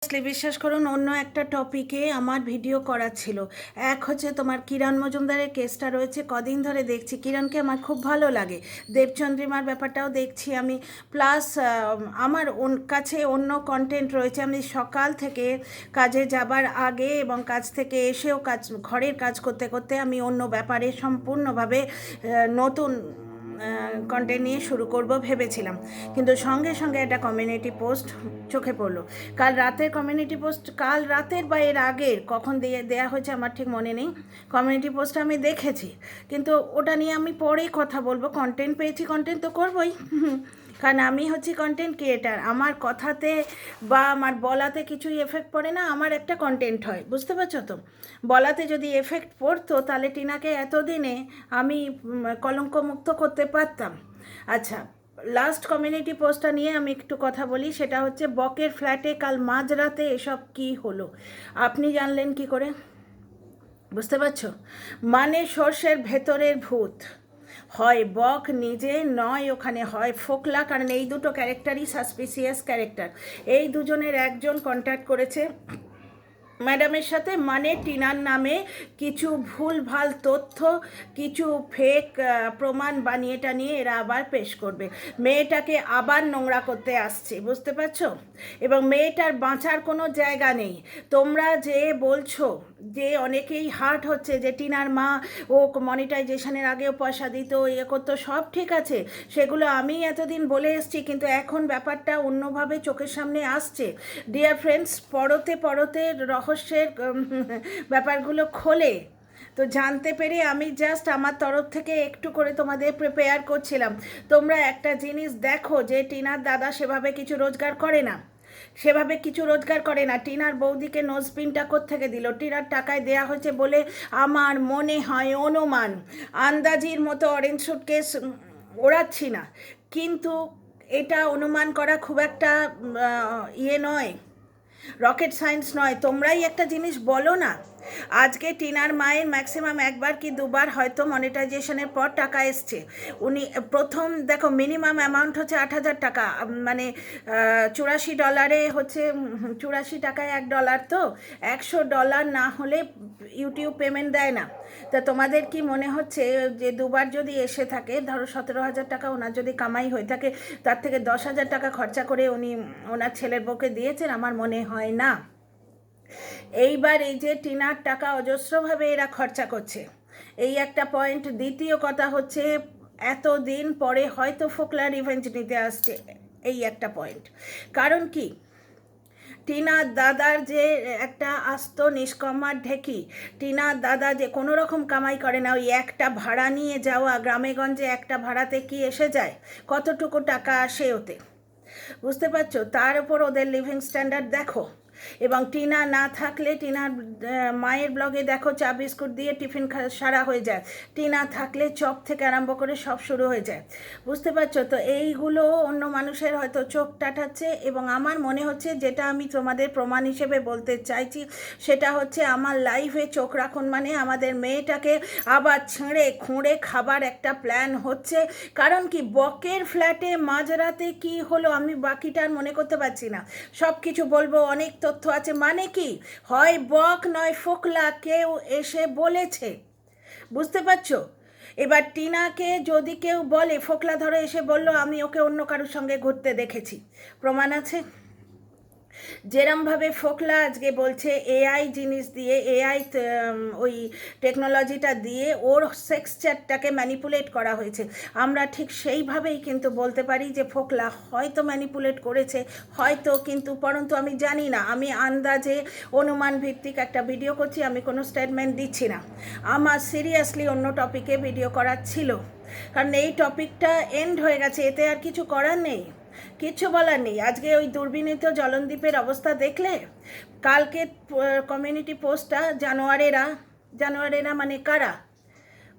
বিশ্বাস করুন, অন্য একটা টপিকে আমার ভিডিও করা ছিল। এক হচ্ছে তোমার কিরণ মজুমদারের কেসটা রয়েছে, কদিন ধরে দেখছি কিরণকে আমার খুব ভালো লাগে। দেবচন্দ্রিমার ব্যাপারটাও দেখছি আমি। প্লাস আমার কাছে অন্য কন্টেন্ট রয়েছে। আমি সকাল থেকে কাজে যাবার আগে এবং কাজ থেকে এসেও ঘরের কাজ করতে করতে আমি অন্য ব্যাপারে সম্পূর্ণভাবে নতুন কন্টেন্ট নিয়ে শুরু করব ভেবেছিলাম। কিন্তু সঙ্গে সঙ্গে একটা কমিউনিটি পোস্ট চোখে পড়লো। কাল রাতের কমিউনিটি পোস্ট, কাল রাতের বা এর আগের কখন দেয়া হয়েছে আমার ঠিক মনে নেই। কমিউনিটি পোস্ট আমি দেখেছি, কিন্তু ওটা নিয়ে আমি পরেই কথা বলবো। কন্টেন্ট পেয়েছি, কন্টেন্ট তো করবই, কারণ আমি হচ্ছি কন্টেন্ট ক্রিয়েটার। আমার কথাতে বা আমার বলাতে কিছুই এফেক্ট পড়ে না, আমার একটা কন্টেন্ট হয়, বুঝতে পারছো তো। বলাতে যদি এফেক্ট পড়তো তাহলে টিনাকে এতদিনে আমি কলঙ্কমুক্ত করতে পারতাম। আচ্ছা, লাস্ট কমিউনিটি পোস্টটা নিয়ে আমি একটু কথা বলি। সেটা হচ্ছে বকের ফ্ল্যাটে কাল মাঝরাতে এসব কি হলো, আপনি জানলেন কি করে? বুঝতে পারছো? মানে সর্ষের ভেতরের ভূত, হয় বক নিজে, নয় ওখানে হয় ফোকলা, কারণ এই দুটো ক্যারেক্টারই সাসপিসিয়াস ক্যারেক্টার। এই দুজনের একজন কন্ট্যাক্ট করেছে ম্যাডামের সাথে, মানে টিনার নামে কিছু ভুলভাল তথ্য, কিছু ফেক প্রমাণ বানিয়ে টানিয়ে এরা আবার পেশ করবে। মেয়েটাকে আবার নোংরা করতে আসছে, বুঝতে পারছো? এবং মেয়েটার বাঁচার কোনো জায়গা নেই। তোমরা যে বলছো যে অনেকেই হার্ট হচ্ছে যে টিনার মা ও মনিটাইজেশনের আগেও পয়সা দিত, ইয়ে করতো, সব ঠিক আছে, সেগুলো আমি এতদিন বলে এসছি, কিন্তু এখন ব্যাপারটা অন্যভাবে চোখের সামনে আসছে। ডিয়ার ফ্রেন্ডস, পরতে পরতে রহস্যের ব্যাপারগুলো খোলে। তো জানতে পেরে আমি জাস্ট আমার তরফ থেকে একটু করে তোমাদের প্রিপেয়ার করছিলাম। তোমরা একটা জিনিস দেখো যে টিনার দাদা সেভাবে কিছু রোজগার করে না, সেভাবে কিছু রোজগার করে না। টিনার বৌদিকে নোজপিনটা কোত্থেকে দিল? টিনার টাকায় দেয়া হয়েছে বলে আমার মনে হয়, অনুমান, আন্দাজির মতো অরেঞ্জ সুটকেস ওড়াচ্ছি না, কিন্তু এটা অনুমান করা খুব একটা ইয়ে নয়, রকেট সায়েন্স নয়। তোমরাই একটা জিনিস বলো না, আজকে টিনার মায়ের ম্যাক্সিমাম একবার কি দুবার হয়তো মনিটাইজেশনের পর টাকা এসছে। উনি প্রথম দেখো মিনিমাম অ্যামাউন্ট হচ্ছে 8,000 টাকা, মানে $84 হচ্ছে, 84 টাকায় $1, তো $100 না হলে ইউটিউব পেমেন্ট দেয় না। তা তোমাদের কি মনে হচ্ছে যে দুবার যদি এসে থাকে, ধরো 17,000 টাকা ওনার যদি কামাই হয়ে থাকে, তার থেকে 10,000 টাকা খরচা করে উনি ওনার ছেলের বউকে দিয়েছেন? আমার মনে হয় না। এইবার এই যে টিনার টাকা অজস্রভাবে এরা খরচা করছে, এই একটা পয়েন্ট। দ্বিতীয় কথা হচ্ছে এতদিন পরে হয়তো ফোকলা রিভেঞ্জ নিতে আসছে, এই একটা পয়েন্ট। কারণ কি, টিনার দাদার যে একটা আস্ত নিষ্কম্মার ঢেকি, টিনার দাদা যে কোনো রকম কামাই করে না। ওই একটা ভাড়া নিয়ে যাওয়া, গ্রামেগঞ্জে একটা ভাড়াতে কি এসে যায়, কতটুকু টাকা আসে ওতে, বুঝতে পারছো? তার উপর ওদের লিভিং স্ট্যান্ডার্ড দেখো। এবং টিনা না থাকলে, টিনার মায়ের ব্লগে দেখো চা বিস্কুট দিয়ে টিফিন সারা হয়ে যায়, টিনা থাকলে চপ থেকে আরম্ভ করে সব শুরু হয়ে যায়, বুঝতে পারছো তো? এইগুলো অন্য মানুষের হয়তো চোখ টাটাচ্ছে। এবং আমার মনে হচ্ছে, যেটা আমি তোমাদের প্রমাণ হিসেবে বলতে চাইছি, সেটা হচ্ছে আমার লাইভে চোখ রাখুন, মানে আমাদের মেয়েটাকে আবার ছেঁড়ে খুঁড়ে খাবার একটা প্ল্যান হচ্ছে। কারণ কি, বকের ফ্ল্যাটে মাঝরাতে কি হলো আমি বাকিটা আর মনে করতে পারছি না, সব কিছু বলবো, অনেক তথ্য আছে। মানে কি, হয় বক নয় ফোকলা, কেউ এসে বলেছে, বুঝতে পারছো? এবার টিনাকে যদি কেউ বলে, ফোকলা ধরো এসে বললো আমি ওকে অন্য কারোর সঙ্গে ঘুরতে দেখেছি, প্রমাণ আছে? যেরমভাবে ফোকলা আজকে বলছে এআই জিনিস দিয়ে, এআই ওই টেকনোলজিটা দিয়ে ওর সেক্স চ্যাটটাকে ম্যানিপুলেট করা হয়েছে, আমরা ঠিক সেইভাবেই কিন্তু বলতে পারি যে ফোকলা হয়তো ম্যানিপুলেট করেছে, হয়তো, কিন্তু পরন্তু আমি জানি না। আমি আন্দাজে অনুমান ভিত্তিক একটা ভিডিও করছি, আমি কোনো স্টেটমেন্ট দিচ্ছি না। আমার সিরিয়াসলি অন্য টপিকে ভিডিও করার ছিল, কারণ এই টপিকটা এন্ড হয়ে গেছে, এতে আর কিছু করার নেই, কিচ্ছু বলার নেই। আজকে ওই দুর্বিনীত জলনদ্বীপের অবস্থা দেখলে, কালকে কমিউনিটি পোস্টটা জানোয়ারেরা মানে কারা?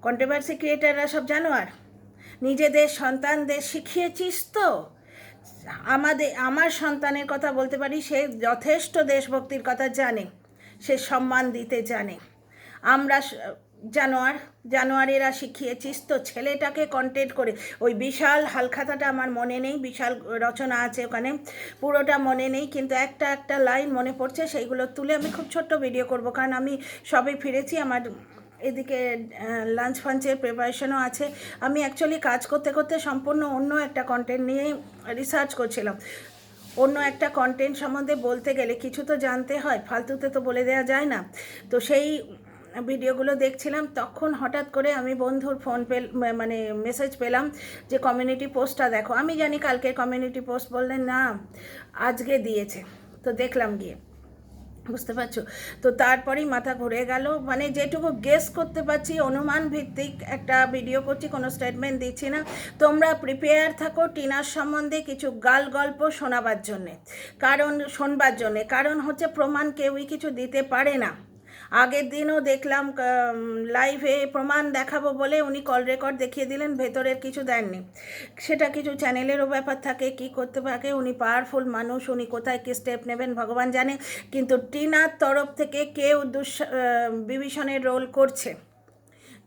কন্ট্রোভার্সি ক্রিয়েটাররা সব জানোয়ার। নিজেদের সন্তানদের শিখিয়েছিস তো? আমার সন্তানের কথা বলতে পারি, সে যথেষ্ট দেশভক্তির কথা জানে, সে সম্মান দিতে জানে। আমরা জানোয়ার জানোয়ারেরা শিখিয়েছিস তো ছেলেটাকে কন্টেন্ট করে। ওই বিশাল হালখাতাটা আমার মনে নেই, বিশাল রচনা আছে ওখানে, পুরোটা মনে নেই, কিন্তু একটা একটা লাইন মনে পড়ছে। সেইগুলো তুলে আমি খুব ছোট্ট ভিডিও করব, কারণ আমি সবে ফিরেছি, আমার এদিকে লাঞ্চ ফাঞ্চের প্রিপারেশনও আছে। আমি অ্যাকচুয়ালি কাজ করতে করতে সম্পূর্ণ অন্য একটা কন্টেন্ট নিয়ে রিসার্চ করছিলাম। অন্য একটা কন্টেন্ট সম্বন্ধে বলতে গেলে কিছু তো জানতে হয়, ফালতুতে তো বলে দেওয়া যায় না। তো সেই ভিডিওগুলো দেখছিলাম, তখন হঠাৎ করে আমি বন্ধুর মানে মেসেজ পেলাম যে কমিউনিটি পোস্টটা দেখো। আমি জানি কালকে কমিউনিটি পোস্ট, বললেন না আজকে দিয়েছে। তো দেখলাম গিয়ে, বুঝতে পারছো তো, তারপরেই মাথা ঘুরে গেল। মানে যেটুকু গেস করতে পারছি, অনুমান ভিত্তিক একটা ভিডিও করছি, কোনো স্টেটমেন্ট দিচ্ছি না। তোমরা প্রিপেয়ার থাকো টিনার সম্বন্ধে কিছু গাল গল্প শোনাবার জন্যে, শোনবার জন্যে। কারণ হচ্ছে প্রমাণ কেউই কিছু দিতে পারে না। আগের দিনও দেখলাম লাইভে প্রমাণ দেখাবো বলে উনি কল রেকর্ড দেখিয়ে দিলেন, ভেতরের কিছু দেননি। সেটা কিছু চ্যানেলেরও ব্যাপার থাকে, কি করতে থাকে। উনি পাওয়ারফুল মানুষ, উনি কোথায় কী স্টেপ নেবেন ভগবান জানে। কিন্তু টিনার তরফ থেকে কেউ বিভীষণের রোল করছে,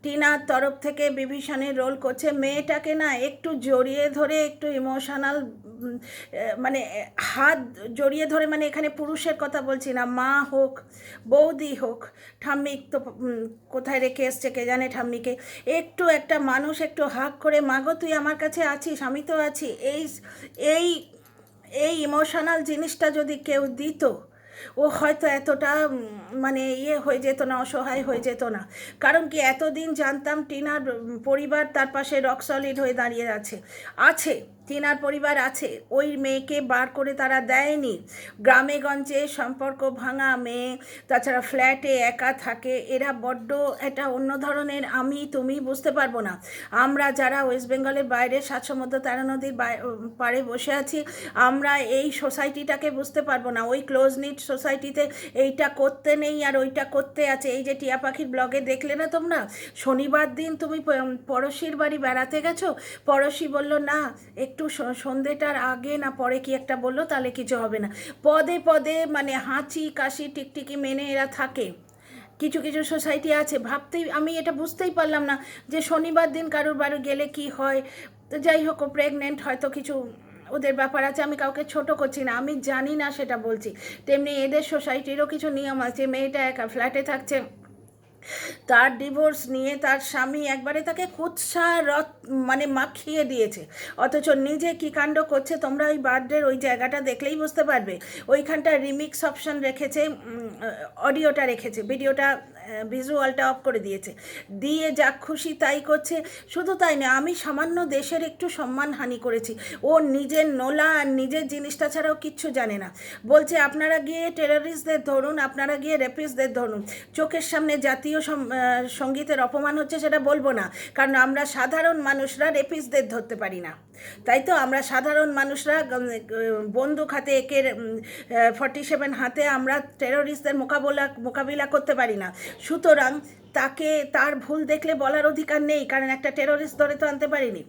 টিনার তরফ থেকে বিভীষণের রোল করছে। মেয়েটাকে না একটু জড়িয়ে ধরে, একটু ইমোশনাল, মানে হাত জড়িয়ে ধরে, মানে এখানে পুরুষের কথা বলছি না, মা হোক বৌদি হোক, ঠাম্মিক তো কোথায় রেখে এসছে কে জানে ঠাম্মিকে, একটু একটা মানুষ একটু হাক করে, মাগো তুই আমার কাছে আছিস, আমি তো আছি, এই এই এই ইমোশনাল জিনিসটা যদি কেউ দিত, ও হয়তো এতটা মানে হয়ে যেত না, অসহায় হয়ে যেত না। কারণ কি, এতদিন জানতাম টিনার পরিবার তার পাশে রক সলিড হয়ে দাঁড়িয়ে আছে টিনার পরিবার আছে। ওই মেয়েকে বার করে তারা দেয়নি। গ্রামে গঞ্জে সম্পর্ক ভাঙা মেয়ে, তাছাড়া ফ্ল্যাটে একা থাকে, এরা বড্ড এটা অন্য ধরনের। আমি তুমি বুঝতে পারবো না। আমরা যারা ওয়েস্ট বেঙ্গলের বাইরে ৭ সমুদ্র ১৩ নদীর পাড়ে বসে আছি, আমরা এই সোসাইটিটাকে বুঝতে পারবো না। ওই ক্লোজ নিট সোসাইটিতে এইটা করতে নেই আর ওইটা করতে আছে। এই যে টিয়া পাখির ব্লগে দেখলে না তোমরা, শনিবার দিন তুমি পড়শির বাড়ি বেড়াতে গেছো, পড়শি বলল না একটু সন্ধেটার আগে না পরে কি একটা বললো, তাহলে কিছু হবে না। পদে পদে মানে হাঁচি কাশি টিকটিকি মেনে এরা থাকে। কিছু কিছু সোসাইটি আছে, আমি এটা বুঝতেই পারলাম না যে শনিবার দিন কারোর বাড়ি গেলে কি হয়। তো যাই হোক, ও প্রেগনেন্ট, হয়তো কিছু ওদের ব্যাপার আছে। আমি কাউকে ছোট করছি না, আমি জানি না সেটা বলছি। তেমনি এদের সোসাইটিরও কিছু নিয়ম আছে। মেয়েটা একা ফ্ল্যাটে থাকছে, তার ডিভোর্স নিয়ে তার স্বামী একবারে তাকে কুৎসা মানে মাখিয়ে দিয়েছে, অথচ নিজে কী কাণ্ড করছে তোমরা ওই বার্থডের ওই জায়গাটা দেখলেই বুঝতে পারবে। ওইখানটা রিমিক্স অপশান রেখেছে, অডিওটা রেখেছে, ভিডিওটা ভিজুয়ালটা অফ করে দিয়েছে, দিয়ে যা খুশি তাই করছে। শুধু তাই না, আমি সামান্য দেশের একটু সম্মানহানি করেছি। ও নিজের নোলা আর নিজের জিনিসটা ছাড়াও কিচ্ছু জানে না। বলছে আপনারা গিয়ে টেররিস্টদের ধরুন, আপনারা গিয়ে রেপিস্টদের ধরুন। চোখের সামনে জাতীয় সঙ্গীতের অপমান হচ্ছে সেটা বলবো না, কারণ আমরা সাধারণ মানুষরা রেপিস্টদের ধরতে পারি না। তাই তো আমরা সাধারণ মানুষরা বন্দুক হাতে একের 47 হাতে আমরা টেররিস্টদের মোকাবিলা করতে পারি না। সুতরাং তাকে তার ভুল দেখলে বলার অধিকার নেই, কারণ একটা টেররিস্ট ধরে তো আনতে পারিনি।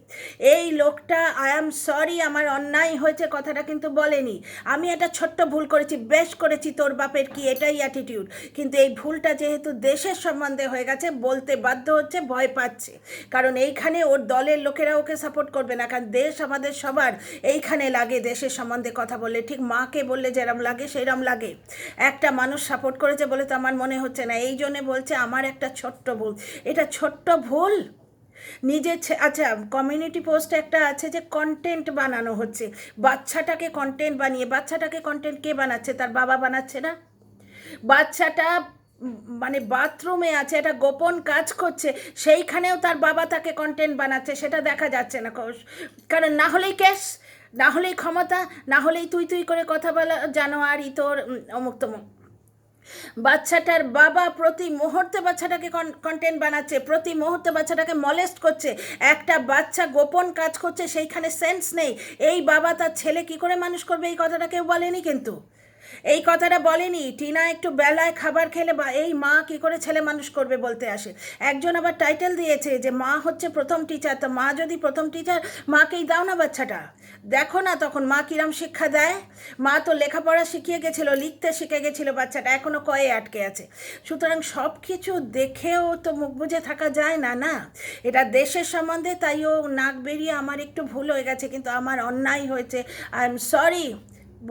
এই লোকটা আই অ্যাম সরি, আমার অন্যায় হয়েছে কথাটা কিন্তু বলেনি। আমি একটা ছোট্ট ভুল করেছি, বেশ করেছি, তোর বাপের কি, এটাই অ্যাটিটিউড। কিন্তু এই ভুলটা যেহেতু দেশের সম্বন্ধে হয়ে গেছে, বলতে বাধ্য হচ্ছে, ভয় পাচ্ছে। কারণ এইখানে ওর দলের লোকেরা ওকে সাপোর্ট করবে না, কারণ দেশ আমাদের সবার। এইখানে লাগে দেশের সম্বন্ধে কথা বললে, ঠিক মাকে বললে যেরম লাগে সেরম লাগে। একটা মানুষ সাপোর্ট করেছে বলে তো আমার মনে হচ্ছে না। এই জন্যে বলছে আমার একটা ছোট্ট ভুল। এটা ছোট্ট ভুল নিজের আচ্ছা, কমিউনিটি পোস্ট একটা আছে যে কন্টেন্ট বানানো হচ্ছে, বাচ্চাটাকে কন্টেন্ট বানিয়ে, বাচ্চাটাকে কন্টেন্ট কে বানাচ্ছে? তার বাবা বানাচ্ছে না? বাচ্চাটা মানে বাথরুমে আছে, একটা গোপন কাজ করছে, সেইখানেও তার বাবা তাকে কন্টেন্ট বানাচ্ছে, সেটা দেখা যাচ্ছে না। কারণ না হলেই কেস, না হলেই ক্ষমতা, না হলেই তুই তুই করে কথা বলা, জানো আর তোর অমুক তমুক। বাচ্চাটার বাবা প্রতি মুহূর্তে বাচ্চাটাকে কন্টেন্ট বানাচ্ছে, প্রতি মুহূর্তে বাচ্চাটাকে মলেস্ট করছে। একটা বাচ্চা গোপন কাজ করছে, সেইখানে সেন্স নেই। এই বাবা তার ছেলে কি করে মানুষ করবে, এই কথাটা কেউ বলেনি। কিন্তু এই কথাটা বলেনি। টিনা একটু বেলায় খাবার খেলে বা এই মা কি করে ছেলে মানুষ করবে বলতে আসে। একজন আবার টাইটেল দিয়েছে যে মা হচ্ছে প্রথম টিচার। তো মা যদি প্রথম টিচার, মাকেই দাও না বাচ্চাটা। দেখো না তখন মা কিরম শিক্ষা দেয়। মা তো লেখাপড়া শিখিয়ে গেছিলো, লিখতে শিখে গেছিলো, বাচ্চাটা এখনও কয়ে আটকে আছে। সুতরাং সব কিছু দেখেও তো মুখ বুজে থাকা যায় না, না। এটা দেশের সম্বন্ধে, তাইও নাক বেরিয়ে আমার একটু ভুল হয়ে গেছে, কিন্তু আমার অন্যায় হয়েছে, আই এম সরি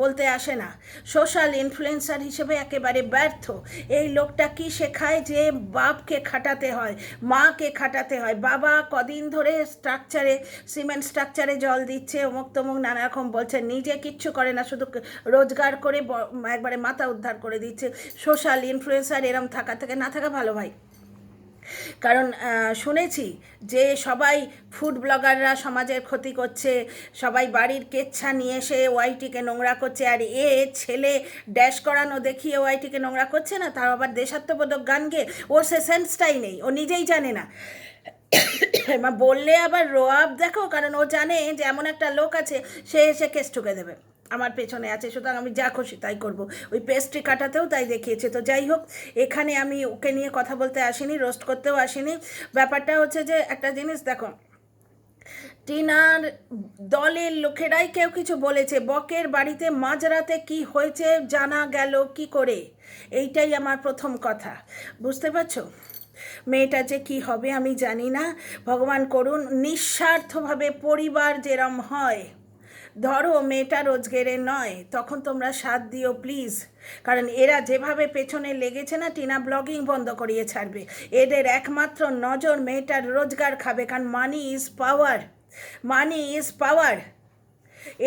বলতে আসে না। সোশ্যাল ইনফ্লুয়েন্সার হিসেবে একেবারে ব্যর্থ। এই লোকটা কি শেখায় যে বাপকে খাটাতে হয়, মাকে খাটাতে হয়। বাবা কদিন ধরে স্ট্রাকচারে, সিমেন্ট স্ট্রাকচারে জল দিচ্ছে, অমুক তমুক নানা রকম বলছে, নিজে কিচ্ছু করে না, শুধু রোজগার করে একবারে মাথা উদ্ধার করে দিচ্ছে। সোশ্যাল ইনফ্লুয়েন্সার এরম থাকা থেকে না থাকা ভালো ভাই। কারণ শুনেছি যে সবাই ফুড ব্লগাররা সমাজের ক্ষতি করছে, সবাই বাড়ির কেচ্ছা নিয়ে এসে ওয়াইটিকে নোংরা করছে, আর ছেলে ড্যাশ করানো দেখিয়ে ওয়াইটিকে নোংরা করছে না, তার আবার দেশাত্মবোধক গান গেয়ে। ওর সে সেন্সটাই নেই, ও নিজেই জানে না। বললে আবার রোয়াব দেখো, কারণ ও জানে যে এমন একটা লোক আছে, সে এসে কেস ঠুকে দেবে, আমার পেছনে আছে, সুতরাং আমি যা খুশি তাই করব। ওই পেস্ট্রি কাটাতেও তাই দেখিয়েছে। তো যাই হোক, এখানে আমি ওকে নিয়ে কথা বলতে আসিনি, রোস্ট করতেও আসিনি। ব্যাপারটা হচ্ছে যে একটা জিনিস দেখো, টিনার দলের লোকেরাই কেউ কিছু বলেছে, বকের বাড়িতে মাঝরাতে কি হয়েছে জানা গেল কি করে, এইটাই আমার প্রথম কথা। বুঝতে পারছো? মেয়েটা যে কি হবে আমি জানি না, ভগবান করুন। নিঃস্বার্থভাবে পরিবার যেরম হয়, ধরো মেয়েটা রোজগেরে নয়, তখন তোমরা সাথ দিও প্লিজ। কারণ এরা যেভাবে পেছনে লেগেছে না, টিনা ব্লগিং বন্ধ করিয়ে ছাড়বে। এদের একমাত্র নজর মেয়েটার রোজগার খাবে, কারণ money is power, money is power.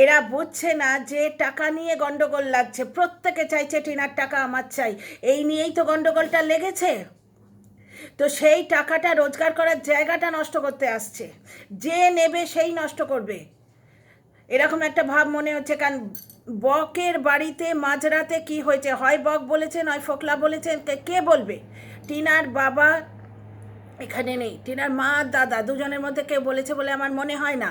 এরা বুঝছে না যে টাকা নিয়ে গন্ডগোল লাগছে, প্রত্যেকে চাইছে টিনার টাকা আমার চাই, এই নিয়েই তো গন্ডগোলটা লেগেছে। তো সেই টাকাটা রোজগার করার জায়গাটা নষ্ট করতে আসছে, যে নেবে সেই নষ্ট করবে, এরকম একটা ভাব মনে হচ্ছে। কারণ বকের বাড়িতে মাঝরাতে কি হয়েছে, হয় বক বলেছে নয় ফোকলা বলেছে, কে বলবে? টিনার বাবা এখানে নেই, টিনার মা দাদা দুজনের মধ্যে কেউ বলেছে বলে আমার মনে হয় না,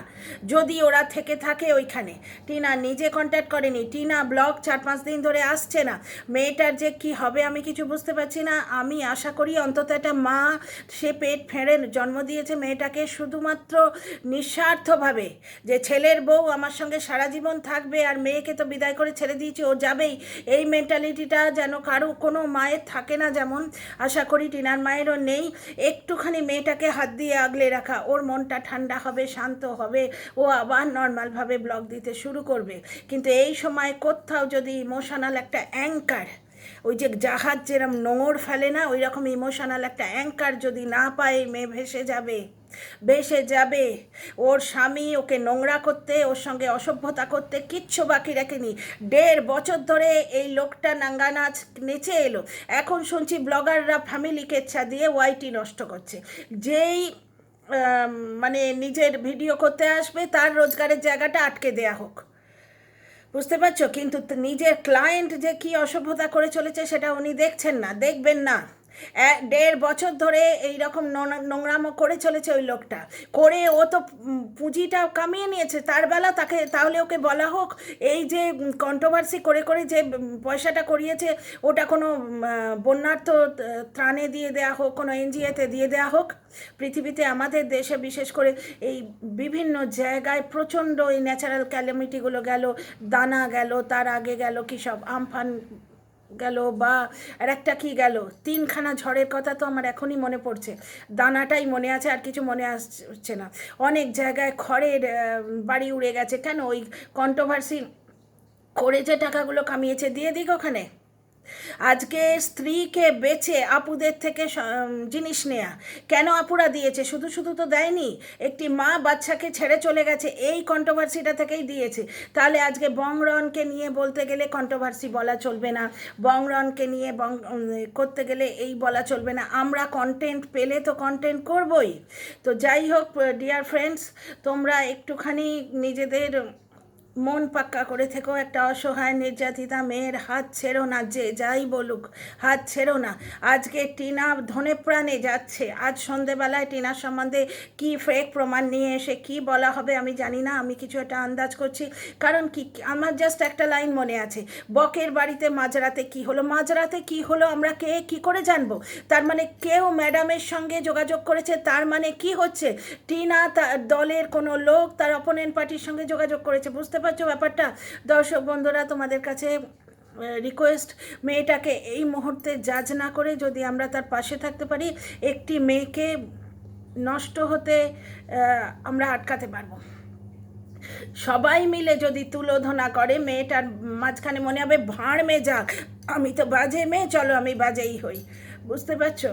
যদি ওরা থেকে থাকে ওইখানে। টিনা নিজে কন্ট্যাক্ট করেনি, টিনা ব্লগ 4-5 দিন ধরে আসছে না। মেয়েটার যে কি হবে আমি কিছু বুঝতে পারছি না। আমি আশা করি অন্তত একটা মা, সে পেট ফেঁড়ে জন্ম দিয়েছে মেয়েটাকে শুধুমাত্র নিঃস্বার্থভাবে, যে ছেলের বউ আমার সঙ্গে সারা জীবন থাকবে আর মেয়েকে তো বিদায় করে ছেড়ে দিয়েছি, ও যাবেই, এই মেন্টালিটিটা যেন কারো কোনো মায়ের থাকে না, যেমন আশা করি টিনার মায়েরও নেই। একটুখানি মেয়েটাকে হাত দিয়ে আগলে রাখা, ওর মনটা ঠান্ডা হবে, শান্ত হবে, ও আবার নর্মালভাবে ব্লগ দিতে শুরু করবে। কিন্তু এই সময় কোথাও যদি ইমোশনাল একটা অ্যাঙ্কার, ওই যে জাহাজ যেরকম নোঙর ফেলে না, ওই রকম ইমোশনাল একটা অ্যাঙ্কার যদি না পায়, মেয়ে ভেসে যাবে, ভেসে যাবে। ওর স্বামী ওকে নোংরা করতে, ওর সঙ্গে অসভ্যতা করতে কিচ্ছু বাকি রাখেনি। 1.5 বছর ধরে এই লোকটা নাঙ্গা নাচ নেচে এলো, এখন শুনছি ব্লগাররা ফ্যামিলি কেচ্ছা দিয়ে ওয়াইটি নষ্ট করছে। যেই মানে নিজের ভিডিও করতে আসবে তার রোজগারের জায়গাটা আটকে দেয়া হোক, বুঝতে পারছো? কিন্তু নিজের ক্লায়েন্ট যে কি অসভ্যতা করে চলেছে সেটা উনি দেখছেন না, দেখবেন না। 1.5 বছর ধরে এইরকম নোংরামো করে চলেছে ওই লোকটা, করে ও তো পুঁজিটা কামিয়ে নিয়েছে তার বেলা, তাকে তাহলে ওকে বলা হোক এই যে কন্ট্রোভার্সি করে করে যে পয়সাটা করিয়েছে, ওটা কোনো বন্যার্থ ত্রাণে দিয়ে দেওয়া হোক, কোনো এনজিওতে দিয়ে দেওয়া হোক। পৃথিবীতে আমাদের দেশে বিশেষ করে এই বিভিন্ন জায়গায় প্রচণ্ড এই ন্যাচারাল ক্যালামিটিগুলো গেল, দানা গেল, তার আগে গেল কি সব আমফান গেল, বা আর একটা কি গেল, 3খানা ঝড়ের কথা তো আমার এখনই মনে পড়ছে, দানাটাই মনে আছে, আর কিছু মনে আসছে না। অনেক জায়গায় খড়ের বাড়ি উড়ে গেছে, কেন? ওই কন্ট্রোভার্সি করে যে টাকাগুলো কামিয়েছে দিয়ে দিক ওখানে। আজকে স্ত্রীকে বেচে আপুদের থেকে জিনিস নেয়া, কেন আপুরা দিয়েছে? শুধু শুধু তো দেয়নি, একটি মা বাচ্চাকে ছেড়ে চলে গেছে, এই কন্ট্রোভার্সিটা থেকেই দিয়েছে। তাহলে আজকে বংরনকে নিয়ে বলতে গেলে কন্ট্রোভার্সি বলা চলবে না, বংরনকে নিয়ে করতে গেলে এই বলা চলবে না। আমরা কন্টেন্ট পেলে তো কন্টেন্ট করবই। তো যাই হোক ডিয়ার ফ্রেন্ডস, তোমরা একটুখানি নিজেদের মন পাক্কা করে থেকো, একটা অসহায় নির্যাতিতা মেয়ের হাত ছেড়ো না, যে যাই বলুক হাত ছেড়ো না। আজকে টিনা ধনে প্রাণে যাচ্ছে, আজ সন্ধেবেলায় টিনার সম্বন্ধে কি ফেক প্রমাণ নিয়ে এসে কি বলা হবে আমি জানি না, আমি কিছু একটা আন্দাজ করছি। কারণ কি, আমার জাস্ট একটা লাইন মনে আছে, বকের বাড়িতে মাঝরাতে কি হলো, মাঝরাতে কি হলো আমরা কে কি করে জানবো? তার মানে কেউ ম্যাডামের সঙ্গে যোগাযোগ করেছে, তার মানে কি হচ্ছে, টিনা তার দলের কোনো লোক তার অপোনেন্ট পার্টির সঙ্গে যোগাযোগ করেছে। বুঝতে পারছো ব্যাপারটা? দর্শক বন্ধুরা, তোমাদের কাছে রিকোয়েস্ট, মেয়েটাকে এই মুহূর্তে জাজ না করে যদি আমরা তার পাশে থাকতে পারি, একটি মেয়েকে নষ্ট হতে আমরা আটকাতে পারবো। সবাই মিলে যদি তুলোধনা করে, মেয়েটার মাঝখানে মনে হবে ভাঁড় মে যাক, আমি তো বাজে মেয়ে, চলো আমি বাজেই হই। বুঝতে পারছো?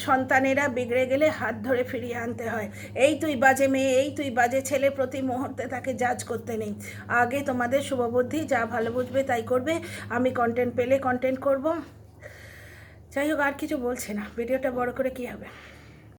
সন্তানেরা বিগড়ে গেলে হাত ধরে ফিরিয়ে আনতে হয়। এই তুই বাজে মেয়ে, এই তুই বাজে ছেলে, প্রতি মুহূর্তে তাকে জাজ করতে নেই। আগে তোমাদের শুভবুদ্ধি, যা ভালো বুঝবে তাই করবে। আমি কন্টেন্ট পেলে কন্টেন্ট করব। যাই হোক, আর কিছু বলছে না, ভিডিওটা বড় করে কী হবে।